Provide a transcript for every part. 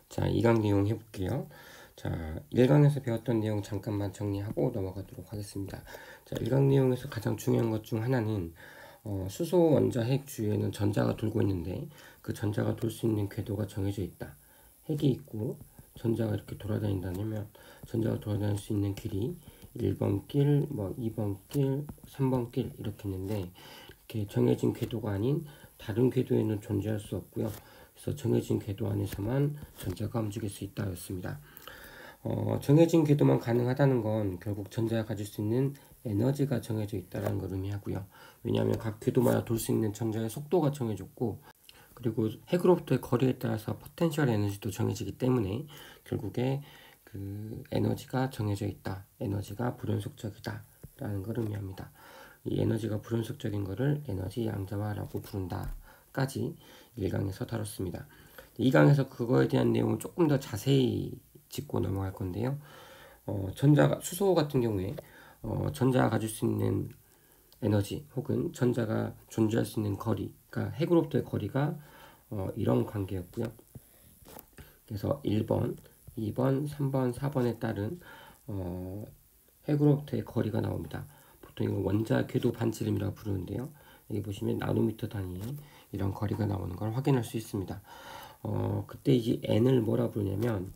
자, 2강 내용 해볼게요. 자, 1강에서 배웠던 내용 잠깐만 정리하고 넘어가도록 하겠습니다. 자, 1강 내용에서 가장 중요한 것 중 하나는 수소, 원자, 핵 주위에는 전자가 돌고 있는데 그 전자가 돌 수 있는 궤도가 정해져 있다. 핵이 있고 전자가 이렇게 돌아다닌다면 전자가 돌아다닐 수 있는 길이 1번 길, 2번 길, 3번 길 이렇게 있는데 이렇게 정해진 궤도가 아닌 다른 궤도에는 존재할 수 없고요. 그래서 정해진 궤도 안에서만 전자가 움직일 수 있다 였습니다. 정해진 궤도만 가능하다는 건 결국 전자가 가질 수 있는 에너지가 정해져 있다는 걸 의미하고요. 왜냐하면 각 궤도마다 돌 수 있는 전자의 속도가 정해졌고 그리고 핵으로부터의 거리에 따라서 포텐셜 에너지도 정해지기 때문에 결국에 그 에너지가 정해져 있다. 에너지가 불연속적이다. 라는 걸 의미합니다. 이 에너지가 불연속적인 것을 에너지 양자화라고 부른다. 까지 1강에서 다뤘습니다. 2강에서 그거에 대한 내용을 조금 더 자세히 짚고 넘어갈 건데요. 수소 같은 경우에 전자가 가질 수 있는 에너지 혹은 전자가 존재할 수 있는 거리, 그러니까 핵으로부터의 거리가 이런 관계였고요. 그래서 1번, 2번, 3번, 4번에 따른 핵으로부터의 거리가 나옵니다. 보통 이거 원자 궤도 반지름이라고 부르는데요. 여기 보시면 나노미터 단위의 이런 거리가 나오는 걸 확인할 수 있습니다. 그때 이제 n을 뭐라 부르냐면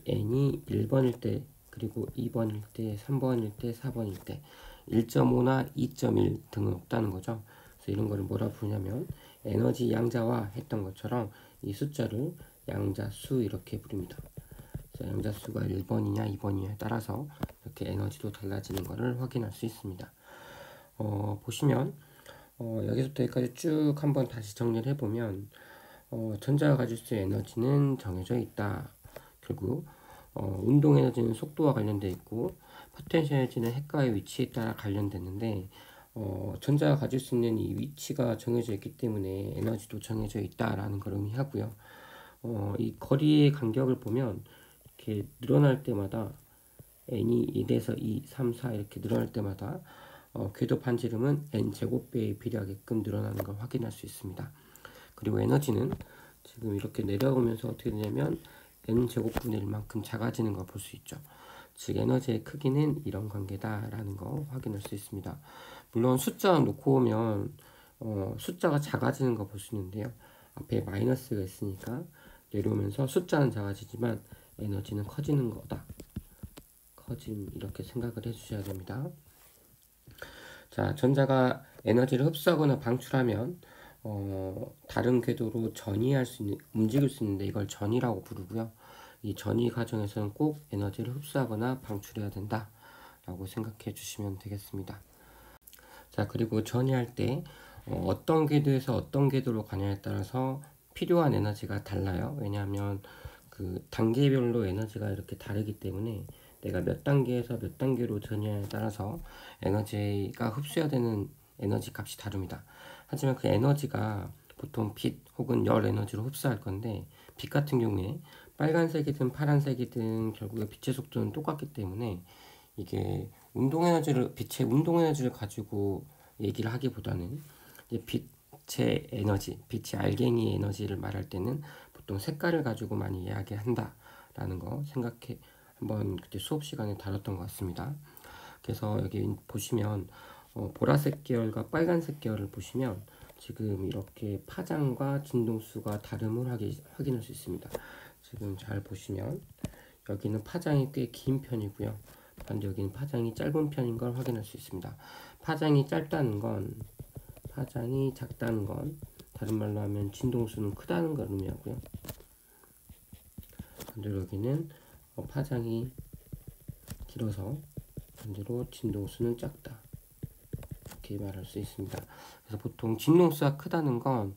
n이 1번일 때 그리고 2번일 때 3번일 때 4번일 때 1.5나 2.1 등은 없다는 거죠. 그래서 이런 거를 뭐라 부르냐면 에너지 양자화 했던 것처럼 이 숫자를 양자수 이렇게 부릅니다. 양자수가 1번이냐 2번이냐에 따라서 이렇게 에너지도 달라지는 것을 확인할 수 있습니다. 보시면 여기서부터 여기까지 쭉 한번 다시 정리를 해보면 전자가 가질 수 있는 에너지는 정해져 있다. 결국 운동 에너지는 속도와 관련되어 있고 포텐셜 에너지는 핵과의 위치에 따라 관련됐는데 전자가 가질 수 있는 이 위치가 정해져 있기 때문에 에너지도 정해져 있다라는 걸 의미하고요. 이 거리의 간격을 보면 이렇게 늘어날 때마다 n이 1에서 2, 3, 4 이렇게 늘어날 때마다 궤도 반지름은 n 제곱배에 비례하게끔 늘어나는 걸 확인할 수 있습니다. 그리고 에너지는 지금 이렇게 내려오면서 어떻게 되냐면 n 제곱분의 1만큼 작아지는 걸 볼 수 있죠. 즉 에너지의 크기는 이런 관계다라는 거 확인할 수 있습니다. 물론 숫자 놓고 오면 숫자가 작아지는 거 볼 수 있는데요. 앞에 마이너스가 있으니까 내려오면서 숫자는 작아지지만 에너지는 커지는 거다. 커짐 이렇게 생각을 해주셔야 됩니다. 자, 전자가 에너지를 흡수하거나 방출하면 다른 궤도로 전이할 수 있는, 움직일 수 있는데 이걸 전이라고 부르고요. 이 전이 과정에서는 꼭 에너지를 흡수하거나 방출해야 된다 라고 생각해 주시면 되겠습니다. 자, 그리고 전이할 때 어떤 궤도에서 어떤 궤도로 가냐에 따라서 필요한 에너지가 달라요. 왜냐하면 그 단계별로 에너지가 이렇게 다르기 때문에 내가 몇 단계에서 몇 단계로 전이냐에 따라서 에너지가 흡수해야 되는 에너지 값이 다릅니다. 하지만 그 에너지가 보통 빛 혹은 열 에너지로 흡수할 건데 빛 같은 경우에 빨간색이든 파란색이든 결국에 빛의 속도는 똑같기 때문에 이게 운동 에너지를 빛의 운동 에너지를 가지고 얘기를 하기보다는 이제 빛의 에너지, 빛의 알갱이 에너지를 말할 때는 보통 색깔을 가지고 많이 이야기한다라는 거 생각해 한번 그때 수업 시간에 다뤘던 것 같습니다. 그래서 여기 보시면 보라색 계열과 빨간색 계열을 보시면 지금 이렇게 파장과 진동수가 다름을 확인할 수 있습니다. 지금 잘 보시면 여기는 파장이 꽤 긴 편이고요. 반대 여기는 파장이 짧은 편인 걸 확인할 수 있습니다. 파장이 짧다는 건 파장이 작다는 건 다른 말로 하면 진동수는 크다는 걸 의미하고요. 반대로 여기는 파장이 길어서 반대로 진동수는 작다. 이렇게 말할 수 있습니다. 그래서 보통 진동수가 크다는 건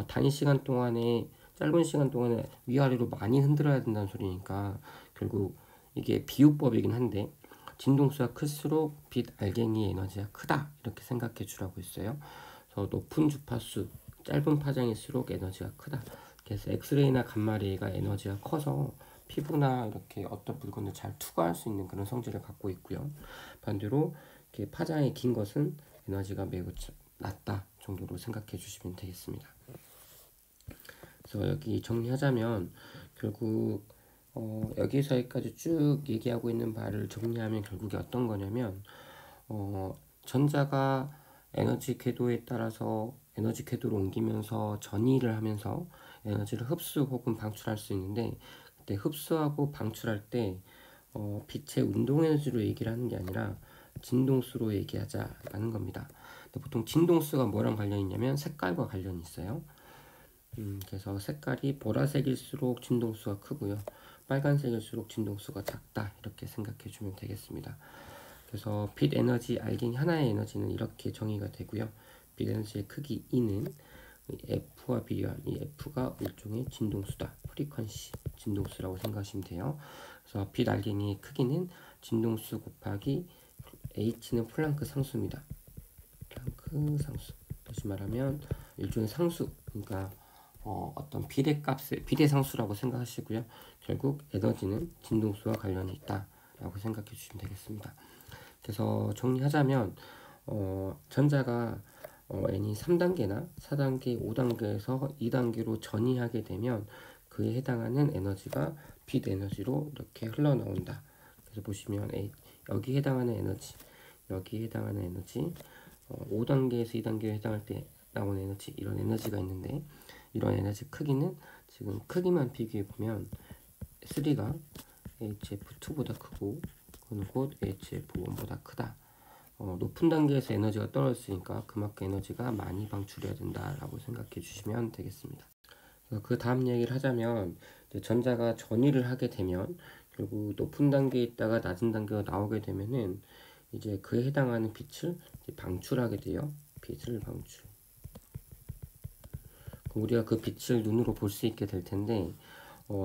단위 시간 동안에 짧은 시간 동안에 위아래로 많이 흔들어야 된다는 소리니까 결국 이게 비유법이긴 한데 진동수가 클수록 빛 알갱이 에너지가 크다 이렇게 생각해 주라고 했어요. 그래서 높은 주파수 짧은 파장일수록 에너지가 크다. 그래서 엑스레이나 감마레이가 에너지가 커서 피부나 이렇게 어떤 물건을 잘 투과할 수 있는 그런 성질을 갖고 있고요. 반대로 이렇게 파장이 긴 것은 에너지가 매우 낮다 정도로 생각해 주시면 되겠습니다. 그래서 여기 정리하자면 결국 여기서까지 쭉 얘기하고 있는 바를 정리하면 결국에 어떤 거냐면 전자가 에너지 궤도에 따라서 에너지 궤도로 옮기면서 전이를 하면서 에너지를 흡수 혹은 방출할 수 있는데, 그때 흡수하고 방출할 때 빛의 운동 에너지로 얘기를 하는 게 아니라 진동수로 얘기하자라는 겁니다. 근데 보통 진동수가 뭐랑 관련이 있냐면 색깔과 관련이 있어요. 그래서 색깔이 보라색일수록 진동수가 크고요, 빨간색일수록 진동수가 작다, 이렇게 생각해 주면 되겠습니다. 그래서 빛 에너지 알긴 하나의 에너지는 이렇게 정의가 되고요. 빛 에너지의 크기 E는 F와 비교한 이 F가 일종의 진동수다. 프리퀀시 진동수라고 생각하시면 돼요. 그래서 빛 알긴의 크기는 진동수 곱하기 H는 플랑크 상수입니다. 플랑크 상수. 다시 말하면 일종의 상수. 그러니까 어떤 빛의 값을 빛의 상수라고 생각하시고요. 결국 에너지는 진동수와 관련이 있다라고 생각해 주시면 되겠습니다. 그래서 정리하자면 전자가 n이 3단계나 4단계, 5단계에서 2단계로 전이하게 되면 그에 해당하는 에너지가 빛 에너지로 이렇게 흘러나온다. 그래서 보시면 여기 해당하는 에너지, 여기 해당하는 에너지, 5단계에서 2단계에 해당할 때 나오는 에너지, 이런 에너지가 있는데, 이런 에너지 크기는 지금 크기만 비교해 보면 3가 HF2보다 크고 그는 곧 HF1보다 크다. 높은 단계에서 에너지가 떨어졌으니까 그만큼 에너지가 많이 방출해야 된다라고 생각해 주시면 되겠습니다. 그 다음 얘기를 하자면, 전자가 전이를 하게 되면 결국 높은 단계에 있다가 낮은 단계가 나오게 되면은 이제 그에 해당하는 빛을 방출하게 돼요. 빛을 방출. 우리가 그 빛을 눈으로 볼 수 있게 될 텐데,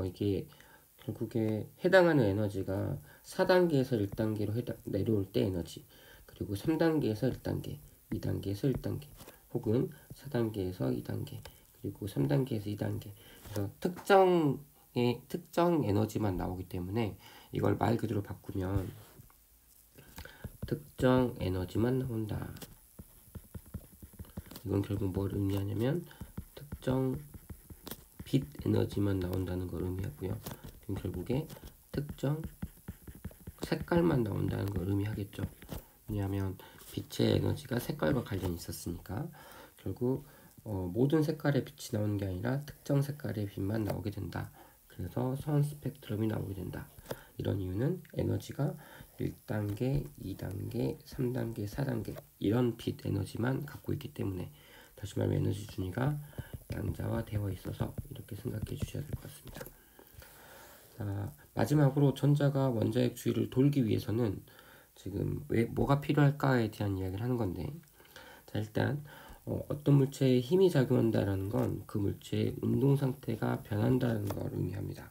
이게 결국에 해당하는 에너지가 4단계에서 1단계로 내려올 때 에너지, 그리고 3단계에서 1단계, 2단계에서 1단계, 혹은 4단계에서 2단계, 그리고 3단계에서 2단계. 그래서 특정 에너지만 나오기 때문에 이걸 말 그대로 바꾸면 특정 에너지만 나온다. 이건 결국 뭘 의미하냐면 특정 빛 에너지만 나온다는 걸 의미하고요. 결국에 특정 색깔만 나온다는 걸 의미하겠죠. 왜냐하면 빛의 에너지가 색깔과 관련이 있었으니까 결국 모든 색깔의 빛이 나오는 게 아니라 특정 색깔의 빛만 나오게 된다. 그래서 선 스펙트럼이 나오게 된다. 이런 이유는 에너지가 1단계, 2단계, 3단계, 4단계 이런 빛 에너지만 갖고 있기 때문에, 다시 말하면 에너지 준위가 양자화되어 있어서 이렇게 생각해 주셔야 될 것 같습니다. 자, 마지막으로 전자가 원자핵 주위를 돌기 위해서는 지금 뭐가 필요할까에 대한 이야기를 하는 건데, 자, 일단 어떤 물체에 힘이 작용한다는 건 그 물체의 운동 상태가 변한다는 걸 의미합니다.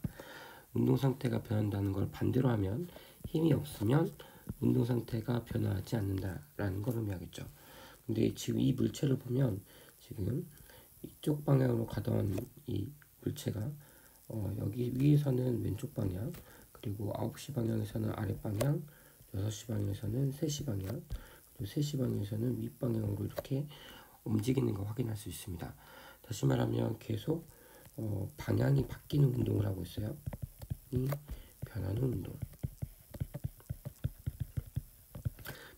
운동 상태가 변한다는 걸 반대로 하면 힘이 없으면 운동 상태가 변화하지 않는다라는 걸 의미하겠죠. 근데 지금 이 물체를 보면 지금 이쪽 방향으로 가던 이 물체가 여기 위에서는 왼쪽 방향, 그리고 9시 방향에서는 아랫방향, 6시 방향에서는 3시 방향, 그리고 3시 방향에서는 윗방향으로 이렇게 움직이는 거 확인할 수 있습니다. 다시 말하면 계속 방향이 바뀌는 운동을 하고 있어요. 이 변하는 운동.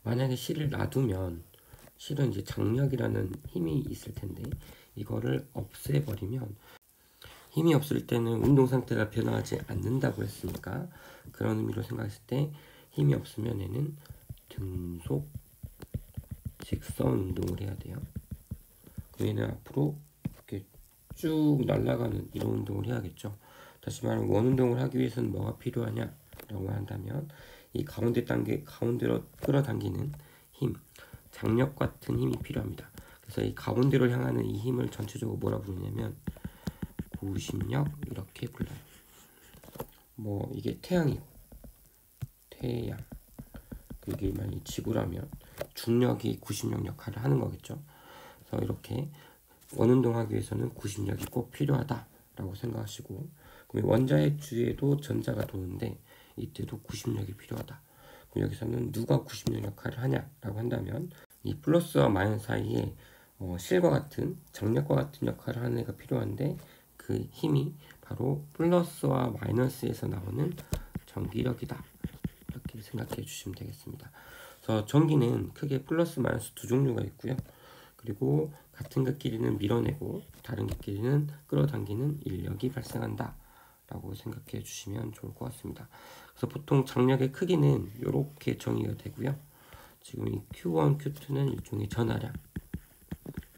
만약에 실을 놔두면 실은 이제 장력이라는 힘이 있을 텐데, 이거를 없애버리면, 힘이 없을 때는 운동 상태가 변화하지 않는다고 했으니까 그런 의미로 생각했을 때 힘이 없으면 얘는 등속 직선 운동을 해야 돼요. 그 얘는 앞으로 이렇게 쭉 날아가는 이런 운동을 해야겠죠. 다시 말하면 원 운동을 하기 위해서는 뭐가 필요하냐라고 한다면 이 가운데로 끌어당기는 힘, 장력 같은 힘이 필요합니다. 그래서 이 가운데로 향하는 이 힘을 전체적으로 뭐라 부르냐면 구심력 이렇게 불러요. 뭐 이게 태양이고, 태양, 이게 만약 지구라면 중력이 구심력 역할을 하는 거겠죠. 그래서 이렇게 원운동하기 위해서는 구심력이 꼭 필요하다라고 생각하시고, 그럼 원자핵 주위에도 전자가 도는데 이때도 구심력이 필요하다. 그럼 여기서는 누가 구심력 역할을 하냐라고 한다면 이 플러스와 마이너스 사이에 실과 같은 장력과 같은 역할을 하는 애가 필요한데, 그 그 힘이 바로 플러스와 마이너스에서 나오는 전기력이다. 이렇게 생각해 주시면 되겠습니다. 그래서 전기는 크게 플러스 마이너스 두 종류가 있고요. 그리고 같은 것끼리는 밀어내고 다른 것끼리는 끌어당기는 인력이 발생한다 라고 생각해 주시면 좋을 것 같습니다. 그래서 보통 장력의 크기는 이렇게 정의가 되고요. 지금 이 Q1, Q2는 일종의 전하량,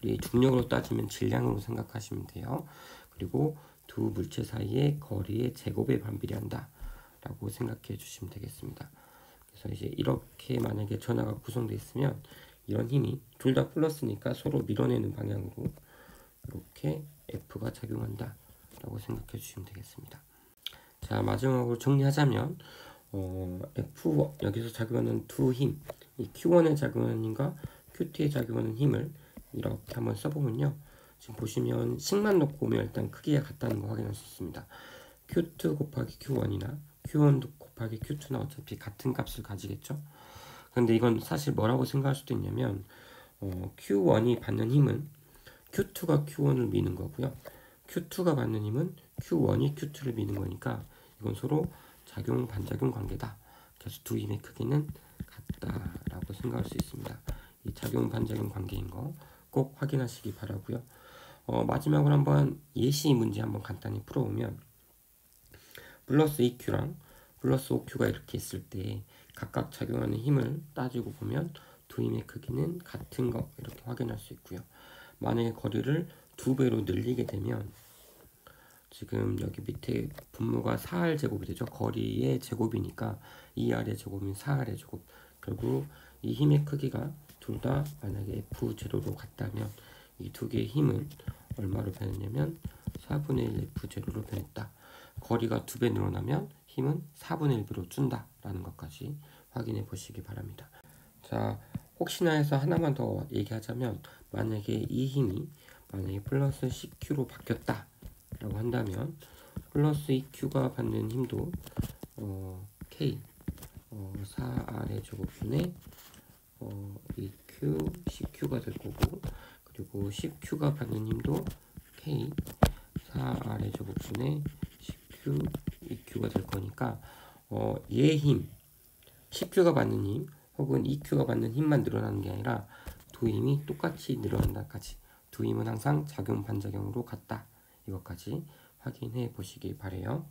우리 중력으로 따지면 질량으로 생각하시면 돼요. 그리고 두 물체 사이의 거리의 제곱에 반비례한다 라고 생각해 주시면 되겠습니다. 그래서 이제 이렇게 만약에 전하가 구성되어 있으면 이런 힘이 둘 다 플러스니까 서로 밀어내는 방향으로 이렇게 F가 작용한다 라고 생각해 주시면 되겠습니다. 자, 마지막으로 정리하자면 F 여기서 작용하는 두 힘, 이 Q1에 작용하는 힘과 Q2에 작용하는 힘을 이렇게 한번 써보면요. 지금 보시면 식만 놓고 오면 일단 크기가 같다는 거 확인할 수 있습니다. Q2 곱하기 Q1이나 Q1 곱하기 Q2는 어차피 같은 값을 가지겠죠. 근데 이건 사실 뭐라고 생각할 수도 있냐면 Q1이 받는 힘은 Q2가 Q1을 미는 거고요. Q2가 받는 힘은 Q1이 Q2를 미는 거니까 이건 서로 작용 반작용 관계다. 그래서 두 힘의 크기는 같다라고 생각할 수 있습니다. 이 작용 반작용 관계인 거 꼭 확인하시기 바라고요. 마지막으로 한번 예시 문제 한번 간단히 풀어보면 플러스 2Q랑 플러스 5Q가 이렇게 있을 때 각각 작용하는 힘을 따지고 보면 두 힘의 크기는 같은 거 이렇게 확인할 수 있고요. 만약에 거리를 2배로 늘리게 되면 지금 여기 밑에 분모가 4R 제곱이 되죠. 거리의 제곱이니까 2R의 제곱인 4R의 제곱. 결국 이 힘의 크기가 둘 다 만약에 F0로 같다면 이 두 개의 힘은 얼마로 변했냐면 4분의 1 F0로 변했다. 거리가 2배 늘어나면 힘은 4분의 1배로 준다 라는 것까지 확인해 보시기 바랍니다. 자, 혹시나 해서 하나만 더 얘기하자면 만약에 이 힘이 만약에 플러스 CQ로 바뀌었다 라고 한다면 플러스 2Q가 받는 힘도 K 4R의 제곱분의 2Q, CQ가 될 거고, 그리고 10Q가 받는 힘도 K 4R의 제곱분의 10Q, 2Q가 될 거니까 얘 힘, 10Q가 받는 힘 혹은 2Q가 받는 힘만 늘어나는 게 아니라 두 힘이 똑같이 늘어난다까지, 두 힘은 항상 작용 반작용으로 같다, 이것까지 확인해 보시기 바래요.